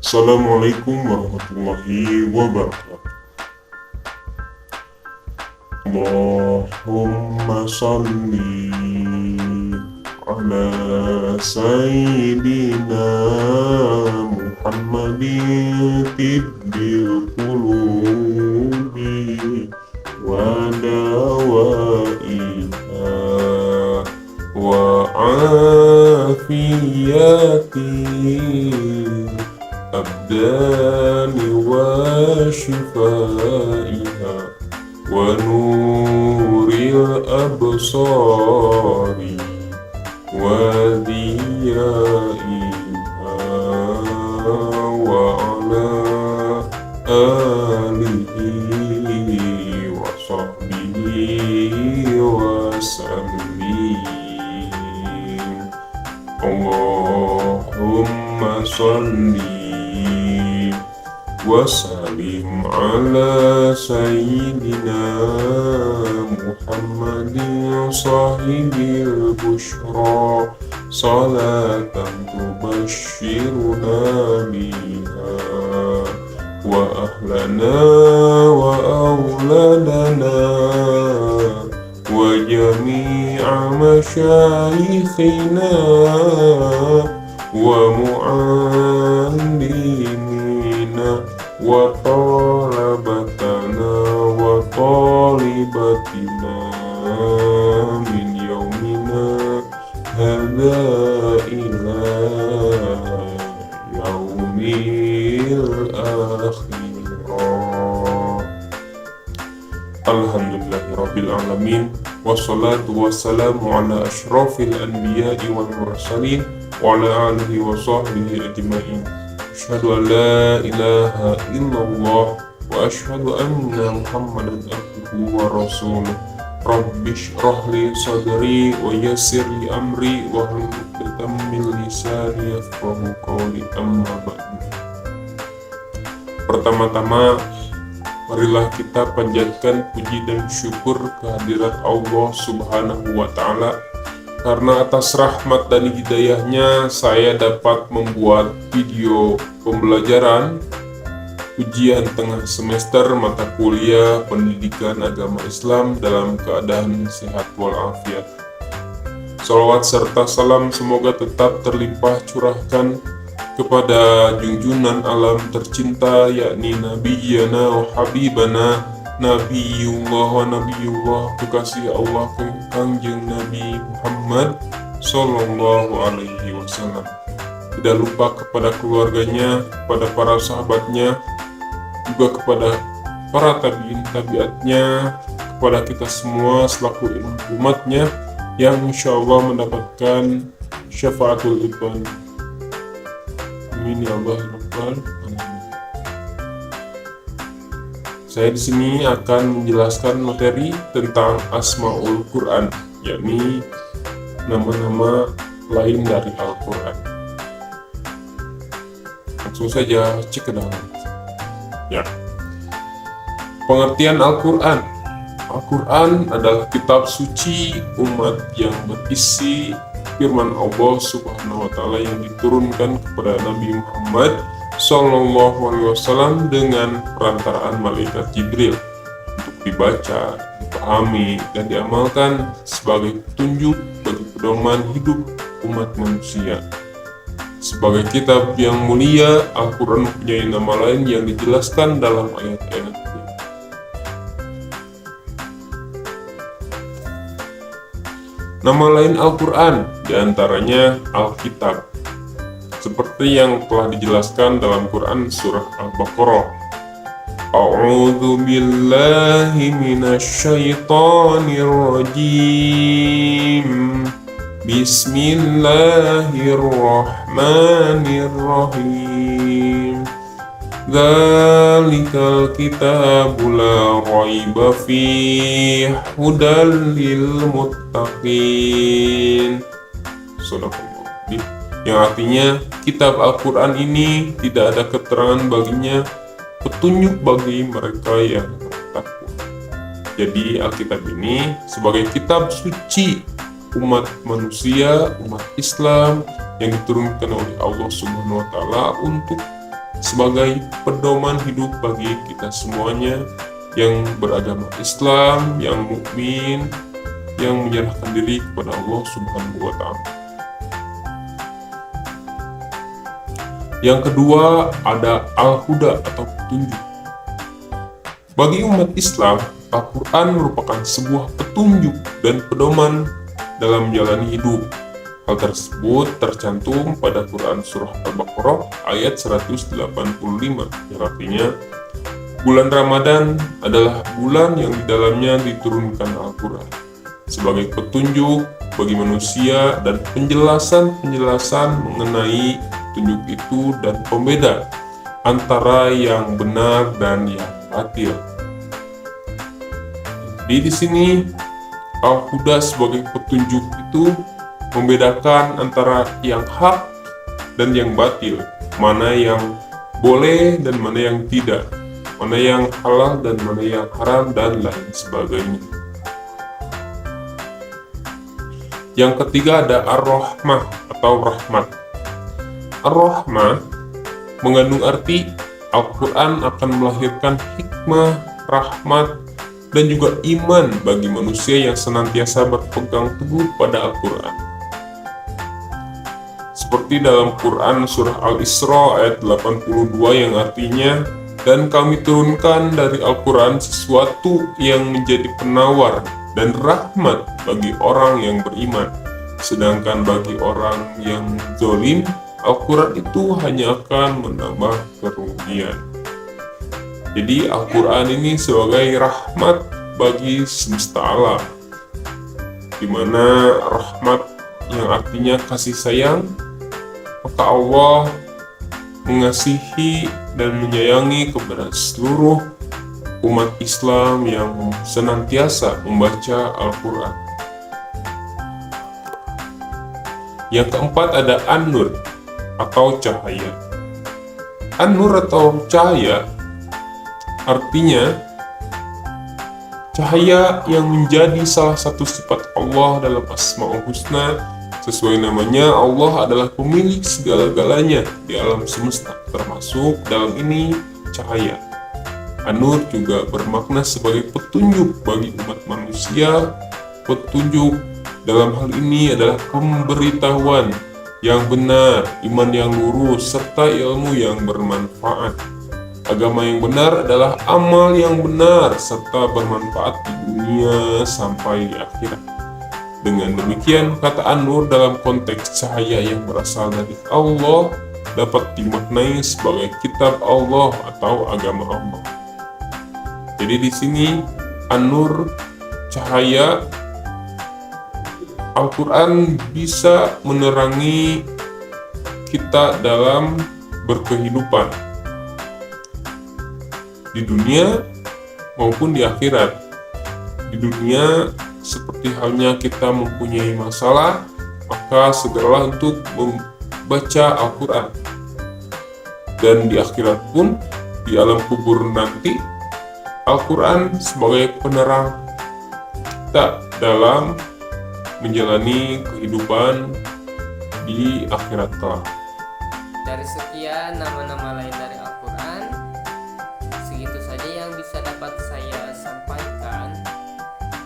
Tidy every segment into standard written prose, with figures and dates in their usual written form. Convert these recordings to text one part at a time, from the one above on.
Assalamualaikum warahmatullahi wabarakatuh. Allahumma salli ala Sayyidina Muhammadin tibbil qulubi wa dawaiha wa afiyati abdani wa shifaiha wa nuril absari wa diyaiha wa ala alihi wa sahbihi wa sallim. Allahumma salli wasallim ala sayyidina Muhammadin sahibil bushra salatan tubashshiruna biha wa ahlana wa awladana wa jami'a masyayikhina wa mu'allimina wa talabatana wa talibatina min yaumina hadha ila yaumil akhirah. Alhamdulillahirabbil alamin wassalatu wassalamu ala asyrafil anbiya'i wal mursalin wa ala alihi wa sahbihi ajma'in. Asyhadu an la ilaha illallah wa asyhadu anna Muhammadan abduhu wa rasuluh. Rabbi shrah li sadri wa yassir li amri wa hlul 'uqdatam min lisani yafqahu qawli, amma ba'du. Pertama-tama, marilah kita panjatkan puji dan syukur kehadirat Allah Subhanahu wa Ta'ala, karena atas rahmat dan hidayahnya saya dapat membuat video pembelajaran ujian tengah semester mata kuliah pendidikan agama Islam dalam keadaan sehat walafiat. Salawat serta salam semoga tetap terlimpah curahkan kepada junjungan alam tercinta, yakni Nabiyana wa Habibana Nabiyullah wa Nabiyullah, kekasih Allah Kangjeng Nabi Muhammad Sallallahu Alaihi Wasallam. Tidak lupa kepada keluarganya, kepada para sahabatnya, juga kepada para tabi'in tabi'atnya, kepada kita semua selaku umatnya yang insya Allah mendapatkan syafaatul ibn. Amin ya Allah rabbal alamin. Saya di sini akan menjelaskan materi tentang Asmaul Quran, yakni nama-nama lain dari Al-Quran. Langsung saja cek ke dalam. Ya. Pengertian Al-Quran. Al-Quran adalah kitab suci umat yang berisi firman Allah Subhanahu wa Ta'ala yang diturunkan kepada Nabi Muhammad Sallallahu Alaihi Wasallam dengan perantaraan malaikat Jibril untuk dibaca, dipahami, dan diamalkan sebagai petunjuk bagi pedoman hidup umat manusia. Sebagai kitab yang mulia, Al-Quran mempunyai nama lain yang dijelaskan dalam ayat-ayatnya. Nama lain Al-Quran diantaranya Alkitab, seperti yang telah dijelaskan dalam Quran surah Al-Baqarah. A'udzu billahi minasyaitonir rajim. Bismillahirrahmanirrahim. Dzalikal kitabu la raiba fihi hudal lil muttaqin. Subhanallah. Yang artinya kitab Al-Quran ini tidak ada keterangan baginya, petunjuk bagi mereka yang takwa. Jadi Alkitab ini sebagai kitab suci umat manusia, umat Islam yang diturunkan oleh Allah Subhanahu wa Ta'ala untuk sebagai pedoman hidup bagi kita semuanya yang beragama Islam, yang mukmin, yang menyerahkan diri kepada Allah Subhanahu wa Ta'ala. Yang kedua ada Al-Huda atau petunjuk. Bagi umat Islam, Al-Quran merupakan sebuah petunjuk dan pedoman dalam menjalani hidup. Hal tersebut tercantum pada Quran Surah Al-Baqarah ayat 185, yang artinya, bulan Ramadan adalah bulan yang di dalamnya diturunkan Al-Quran sebagai petunjuk bagi manusia dan penjelasan-penjelasan mengenai petunjuk itu dan pembeda antara yang benar dan yang batil. Jadi di sini Al-Huda sebagai petunjuk itu membedakan antara yang hak dan yang batil, mana yang boleh dan mana yang tidak, mana yang halal dan mana yang haram, dan lain sebagainya. Yang ketiga ada Ar-Rahmah atau rahmat. Ar-Rahmah mengandung arti Al-Quran akan melahirkan hikmah, rahmat, dan juga iman bagi manusia yang senantiasa berpegang teguh pada Al-Quran. Seperti dalam Quran Surah Al-Isra ayat 82 yang artinya, dan kami turunkan dari Al-Quran sesuatu yang menjadi penawar dan rahmat bagi orang yang beriman. Sedangkan bagi orang yang zalim, Al-Quran itu hanya akan menambah kerugian. Jadi Al-Quran ini sebagai rahmat bagi semesta alam, di mana rahmat yang artinya kasih sayang, maka Allah mengasihi dan menyayangi kepada seluruh umat Islam yang senantiasa membaca Al-Quran. Yang keempat ada An-Nur atau cahaya. An-Nur atau cahaya artinya cahaya yang menjadi salah satu sifat Allah dalam Asmaul Husna. Sesuai namanya, Allah adalah pemilik segala-galanya di alam semesta, termasuk dalam ini cahaya. An-Nur juga bermakna sebagai petunjuk bagi umat manusia. Petunjuk dalam hal ini adalah pemberitahuan yang benar, iman yang lurus, serta ilmu yang bermanfaat. Agama yang benar adalah amal yang benar serta bermanfaat di dunia sampai di akhirat. Dengan demikian, kata An-Nur dalam konteks cahaya yang berasal dari Allah dapat dimaknai sebagai kitab Allah atau agama Allah. Jadi di sini An-Nur cahaya, Al-Quran bisa menerangi kita dalam berkehidupan di dunia maupun di akhirat. Di dunia, seperti halnya kita mempunyai masalah, maka segeralah untuk membaca Al-Quran. Dan di akhirat pun, di alam kubur nanti, Al-Quran sebagai penerang kita dalam menjalani kehidupan di akhirat kelak. Dari sekian nama-nama lain dari Al-Quran, segitu saja yang bisa dapat saya sampaikan.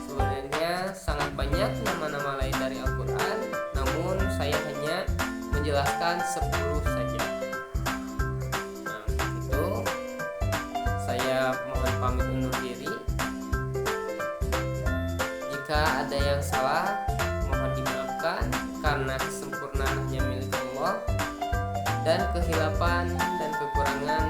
Sebenarnya sangat banyak nama-nama lain dari Al-Quran, namun saya hanya menjelaskan 10 saja. Nah, itu saya mohon pamit undur diri. Jika ada yang salah, mohon dimaafkan, karena kesempurnaan hanya milik Allah, dan kehilapan dan kekurangan